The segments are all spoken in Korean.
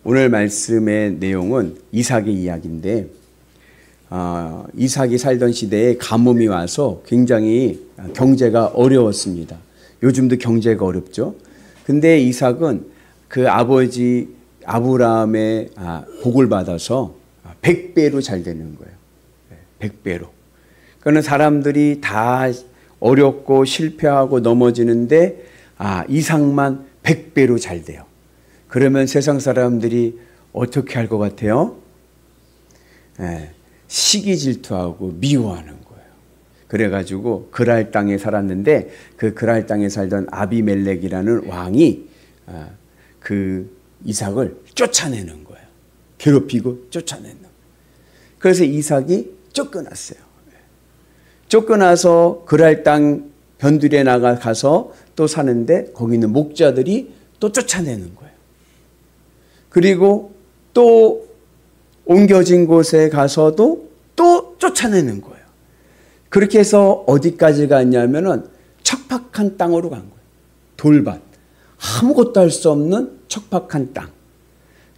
오늘 말씀의 내용은 이삭의 이야기인데 이삭이 살던 시대에 가뭄이 와서 굉장히 경제가 어려웠습니다. 요즘도 경제가 어렵죠. 근데 이삭은 그 아버지 아브라함의 복을 받아서 100배로 잘 되는 거예요. 100배로. 그러니까 사람들이 다 어렵고 실패하고 넘어지는데 이삭만 100배로 잘 돼요. 그러면 세상 사람들이 어떻게 할 것 같아요? 시기 질투하고 미워하는 거예요. 그래가지고 그랄 땅에 살았는데 그 그랄 땅에 살던 아비멜렉이라는 왕이 그 이삭을 쫓아내는 거예요. 괴롭히고 쫓아내는 거예요. 그래서 이삭이 쫓겨났어요. 쫓겨나서 그랄 땅 변두리에 나가서 또 사는데 거기 있는 목자들이 또 쫓아내는 거예요. 그리고 또 옮겨진 곳에 가서도 또 쫓아내는 거예요. 그렇게 해서 어디까지 갔냐면은 척박한 땅으로 간 거예요. 돌밭. 아무것도 할 수 없는 척박한 땅.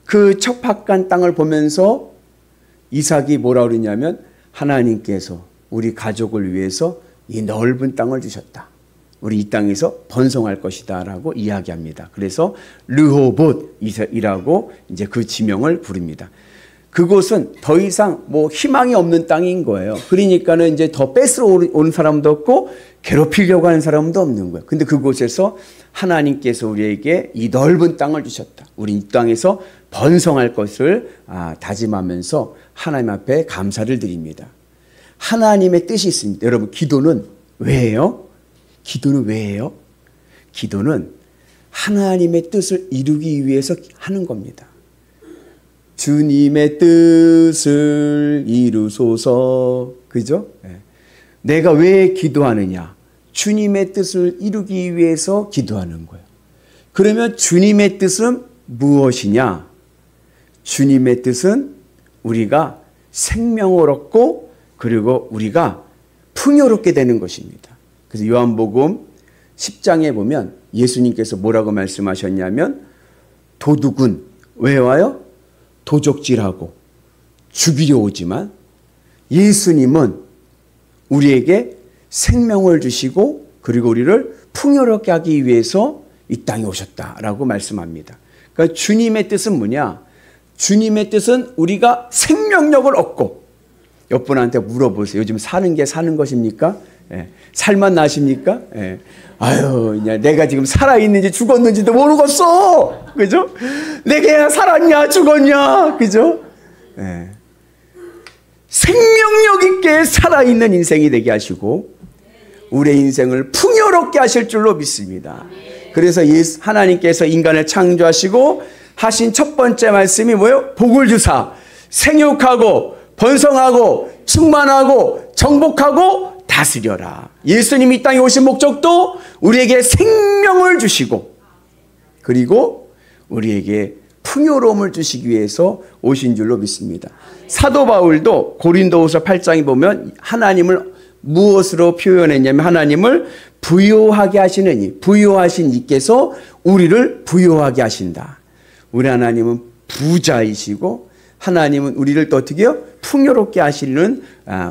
그 척박한 땅을 보면서 이삭이 뭐라 그러냐면 하나님께서 우리 가족을 위해서 이 넓은 땅을 주셨다. 우리 이 땅에서 번성할 것이다 라고 이야기합니다. 그래서 르호봇이라고 이제 그 지명을 부릅니다. 그곳은 더 이상 뭐 희망이 없는 땅인 거예요. 그러니까는 이제 더 뺏으러 오는 사람도 없고 괴롭히려고 하는 사람도 없는 거예요. 근데 그곳에서 하나님께서 우리에게 이 넓은 땅을 주셨다. 우리 이 땅에서 번성할 것을 다짐하면서 하나님 앞에 감사를 드립니다. 하나님의 뜻이 있습니다. 여러분, 기도는 왜 해요? 기도는 왜 해요? 기도는 하나님의 뜻을 이루기 위해서 하는 겁니다. 주님의 뜻을 이루소서. 그죠? 내가 왜 기도하느냐? 주님의 뜻을 이루기 위해서 기도하는 거예요. 그러면 주님의 뜻은 무엇이냐? 주님의 뜻은 우리가 생명을 얻고 그리고 우리가 풍요롭게 되는 것입니다. 그래서 요한복음 10장에 보면 예수님께서 뭐라고 말씀하셨냐면 도둑은 왜 와요? 도적질하고 죽이려 오지만 예수님은 우리에게 생명을 주시고 그리고 우리를 풍요롭게 하기 위해서 이 땅에 오셨다라고 말씀합니다. 그러니까 주님의 뜻은 뭐냐? 주님의 뜻은 우리가 생명력을 얻고 옆분한테 물어보세요. 요즘 사는 게 사는 것입니까? 살만 나십니까? 아유, 내가 지금 살아있는지 죽었는지도 모르겠어. 그죠? 내가 살았냐, 죽었냐. 그죠? 생명력 있게 살아있는 인생이 되게 하시고, 우리의 인생을 풍요롭게 하실 줄로 믿습니다. 그래서 하나님께서 인간을 창조하시고 하신 첫 번째 말씀이 뭐예요? 복을 주사, 생육하고, 번성하고, 충만하고, 정복하고, 다스려라. 예수님이 이 땅에 오신 목적도 우리에게 생명을 주시고 그리고 우리에게 풍요로움을 주시기 위해서 오신 줄로 믿습니다. 사도 바울도 고린도후서 8장에 보면 하나님을 무엇으로 표현했냐면 하나님을 부요하게 하시는 부요하신 이께서 우리를 부요하게 하신다. 우리 하나님은 부자이시고 하나님은 우리를 또 어떻게 해요? 풍요롭게 하시는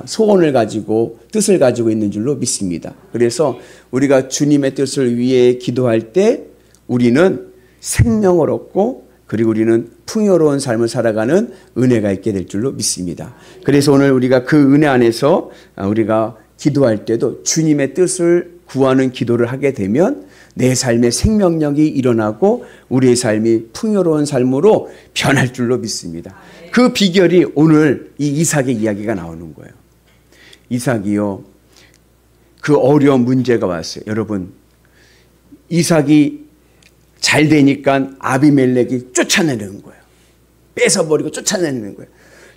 소원을 가지고 뜻을 가지고 있는 줄로 믿습니다. 그래서 우리가 주님의 뜻을 위해 기도할 때 우리는 생명을 얻고 그리고 우리는 풍요로운 삶을 살아가는 은혜가 있게 될 줄로 믿습니다. 그래서 오늘 우리가 그 은혜 안에서 우리가 기도할 때도 주님의 뜻을 구하는 기도를 하게 되면 내 삶에 생명력이 일어나고 우리의 삶이 풍요로운 삶으로 변할 줄로 믿습니다. 그 비결이 오늘 이 이삭의 이야기가 나오는 거예요. 이삭이요, 그 어려운 문제가 왔어요. 여러분, 이삭이 잘 되니까 아비멜렉이 쫓아내는 거예요. 뺏어버리고 쫓아내는 거예요.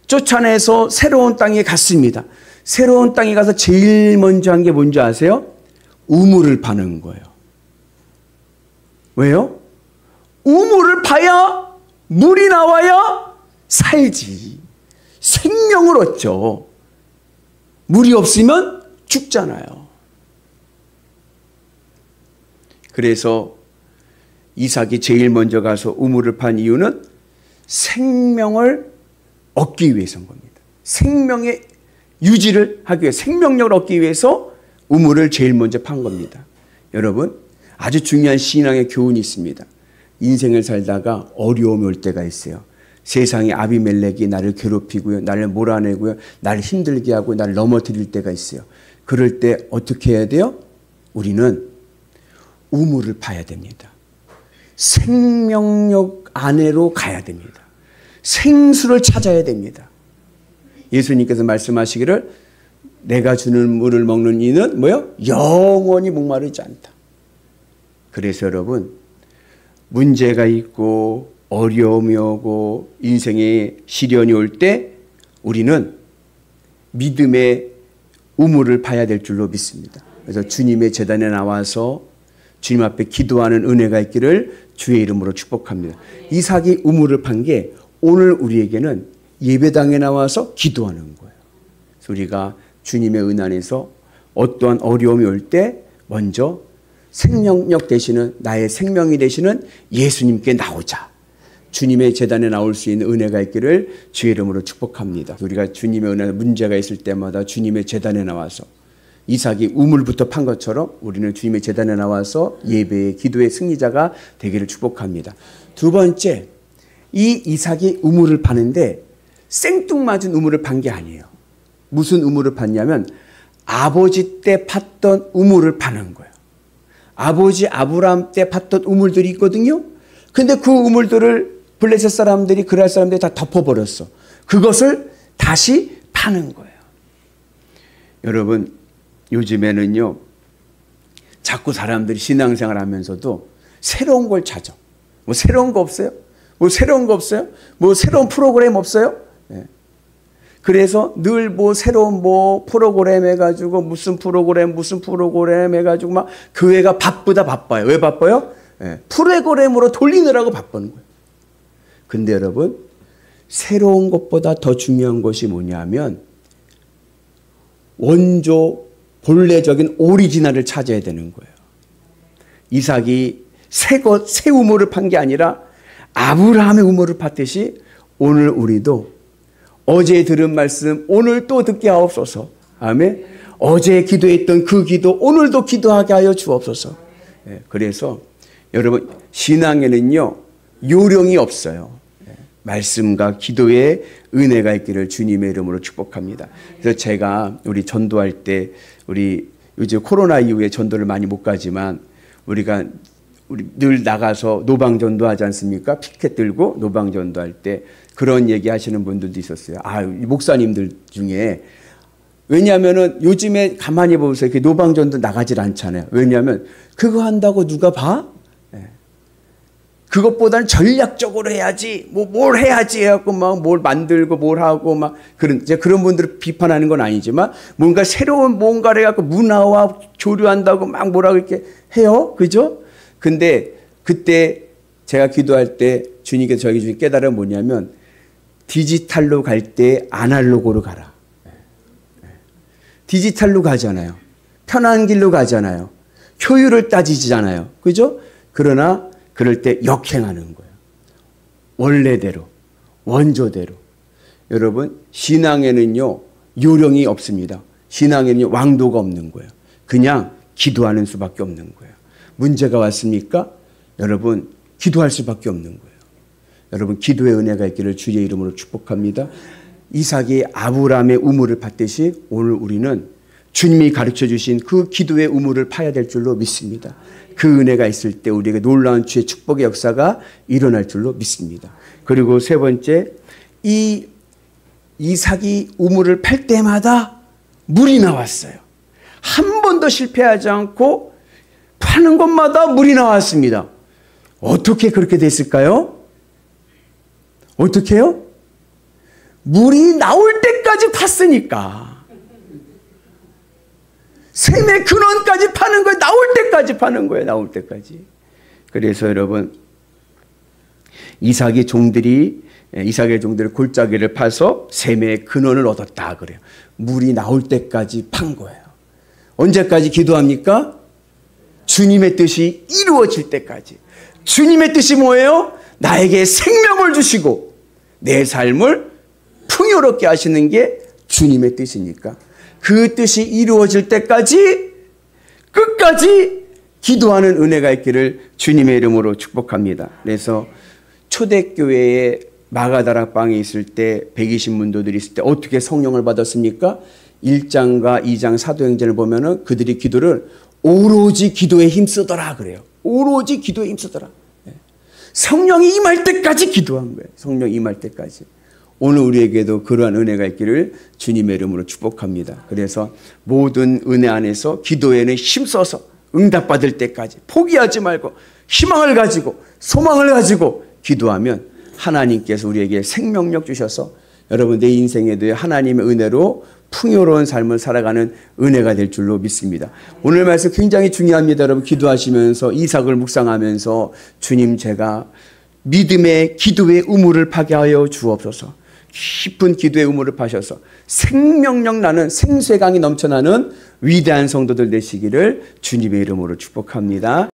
쫓아내서 새로운 땅에 갔습니다. 새로운 땅에 가서 제일 먼저 한 게 뭔지 아세요? 우물을 파는 거예요. 왜요? 우물을 파야 물이 나와야 살지. 생명을 얻죠. 물이 없으면 죽잖아요. 그래서 이삭이 제일 먼저 가서 우물을 판 이유는 생명을 얻기 위해서인 겁니다. 생명의 유지를 하기 위해 생명력을 얻기 위해서 우물을 제일 먼저 판 겁니다. 여러분, 아주 중요한 신앙의 교훈이 있습니다. 인생을 살다가 어려움이 올 때가 있어요. 세상에 아비멜렉이 나를 괴롭히고요, 나를 몰아내고요, 나를 힘들게 하고 나를 넘어뜨릴 때가 있어요. 그럴 때 어떻게 해야 돼요? 우리는 우물을 파야 됩니다. 생명력 안으로 가야 됩니다. 생수를 찾아야 됩니다. 예수님께서 말씀하시기를 내가 주는 물을 먹는 이는 뭐요? 영원히 목마르지 않다. 그래서 여러분, 문제가 있고 어려움이 오고 인생에 시련이 올 때 우리는 믿음의 우물을 파야 될 줄로 믿습니다. 그래서 주님의 제단에 나와서 주님 앞에 기도하는 은혜가 있기를 주의 이름으로 축복합니다. 이삭이 우물을 판 게 오늘 우리에게는 예배당에 나와서 기도하는 거예요. 그래서 우리가 주님의 은 안에서 어떠한 어려움이 올 때 먼저 생명력 되시는 나의 생명이 되시는 예수님께 나오자. 주님의 제단에 나올 수 있는 은혜가 있기를 주의 이름으로 축복합니다. 우리가 주님의 은혜 문제가 있을 때마다 주님의 제단에 나와서 이삭이 우물부터 판 것처럼 우리는 주님의 제단에 나와서 예배의 기도의 승리자가 되기를 축복합니다. 두 번째, 이 이삭이 우물을 파는데 생뚱맞은 우물을 판 게 아니에요. 무슨 우물을 팠냐면 아버지 때 팠던 우물을 파는 거예요. 아버지 아브라함 때 팠던 우물들이 있거든요. 근데 그 우물들을 블레셋 사람들이 그랄 사람들이 다 덮어버렸어. 그것을 다시 파는 거예요. 여러분, 요즘에는요, 자꾸 사람들이 신앙생활 하면서도 새로운 걸 찾아. 뭐 새로운 거 없어요? 뭐 새로운 거 없어요? 뭐 새로운 프로그램 없어요? 네. 그래서 늘 뭐 새로운 뭐 프로그램 해가지고 무슨 프로그램 해가지고 막 교회가 바빠요. 왜 바빠요? 네. 프로그램으로 돌리느라고 바쁜 거예요. 근데 여러분, 새로운 것보다 더 중요한 것이 뭐냐면 원조 본래적인 오리지널을 찾아야 되는 거예요. 이삭이 새 우물을 판 게 아니라 아브라함의 우물을 팠듯이 오늘 우리도 어제 들은 말씀 오늘 또 듣게 하옵소서. 아멘. 어제 기도했던 그 기도 오늘도 기도하게 하여 주옵소서. 그래서 여러분, 신앙에는요 요령이 없어요. 말씀과 기도의 은혜가 있기를 주님의 이름으로 축복합니다. 그래서 제가 우리 전도할 때 우리 요즘 코로나 이후에 전도를 많이 못 가지만 우리 늘 나가서 노방전도 하지 않습니까? 피켓 들고 노방전도 할 때 그런 얘기 하시는 분들도 있었어요. 목사님들 중에. 왜냐하면 요즘에 가만히 보세요. 노방전도 나가질 않잖아요. 왜냐하면 그거 한다고 누가 봐? 그것보다는 전략적으로 해야지, 뭘 해야지 해갖고 막 뭘 만들고 뭘 하고 막 그런 분들을 비판하는 건 아니지만 뭔가 새로운 뭔가를 해갖고 문화와 교류한다고 막 뭐라고 이렇게 해요. 그죠? 근데 그때 제가 기도할 때 주님께서 저에게 주신 깨달음은 뭐냐면 디지털로 갈 때 아날로그로 가라. 디지털로 가잖아요. 편한 길로 가잖아요. 효율을 따지잖아요. 그죠? 그러나 그럴 때 역행하는 거예요. 원래대로, 원조대로. 여러분, 신앙에는요 요령이 없습니다. 신앙에는 왕도가 없는 거예요. 그냥 기도하는 수밖에 없는 거예요. 문제가 왔습니까? 여러분, 기도할 수밖에 없는 거예요. 여러분, 기도의 은혜가 있기를 주의 이름으로 축복합니다. 이삭이 아브라함의 우물을 팠듯이 오늘 우리는 주님이 가르쳐 주신 그 기도의 우물을 파야 될 줄로 믿습니다. 그 은혜가 있을 때 우리에게 놀라운 주의 축복의 역사가 일어날 줄로 믿습니다. 그리고 세 번째, 이 이삭이 우물을 팔 때마다 물이 나왔어요. 한 번도 실패하지 않고 파는 곳마다 물이 나왔습니다. 어떻게 그렇게 됐을까요? 어떻게 해요? 물이 나올 때까지 팠으니까. 샘의 근원까지 파는 거예요. 나올 때까지 파는 거예요. 나올 때까지. 그래서 여러분, 이삭의 종들이 골짜기를 파서 샘의 근원을 얻었다 그래요. 물이 나올 때까지 판 거예요. 언제까지 기도합니까? 주님의 뜻이 이루어질 때까지. 주님의 뜻이 뭐예요? 나에게 생명을 주시고 내 삶을 풍요롭게 하시는 게 주님의 뜻이니까 그 뜻이 이루어질 때까지 끝까지 기도하는 은혜가 있기를 주님의 이름으로 축복합니다. 그래서 초대교회에 마가다락방에 있을 때 120문도들이 있을 때 어떻게 성령을 받았습니까? 1장과 2장 사도행전을 보면은 그들이 기도를 오로지 기도에 힘쓰더라 그래요. 오로지 기도에 힘쓰더라. 성령이 임할 때까지 기도한 거예요. 성령이 임할 때까지. 오늘 우리에게도 그러한 은혜가 있기를 주님의 이름으로 축복합니다. 그래서 모든 은혜 안에서 기도에는 힘써서 응답받을 때까지 포기하지 말고 희망을 가지고 소망을 가지고 기도하면 하나님께서 우리에게 생명력 주셔서 여러분 내 인생에도 하나님의 은혜로 풍요로운 삶을 살아가는 은혜가 될 줄로 믿습니다. 오늘 말씀 굉장히 중요합니다. 여러분 기도하시면서 이삭을 묵상하면서 주님 제가 믿음의 기도의 우물을 파게 하여 주옵소서. 깊은 기도의 우물을 파셔서 생명력 나는 생수의 강이 넘쳐나는 위대한 성도들 되시기를 주님의 이름으로 축복합니다.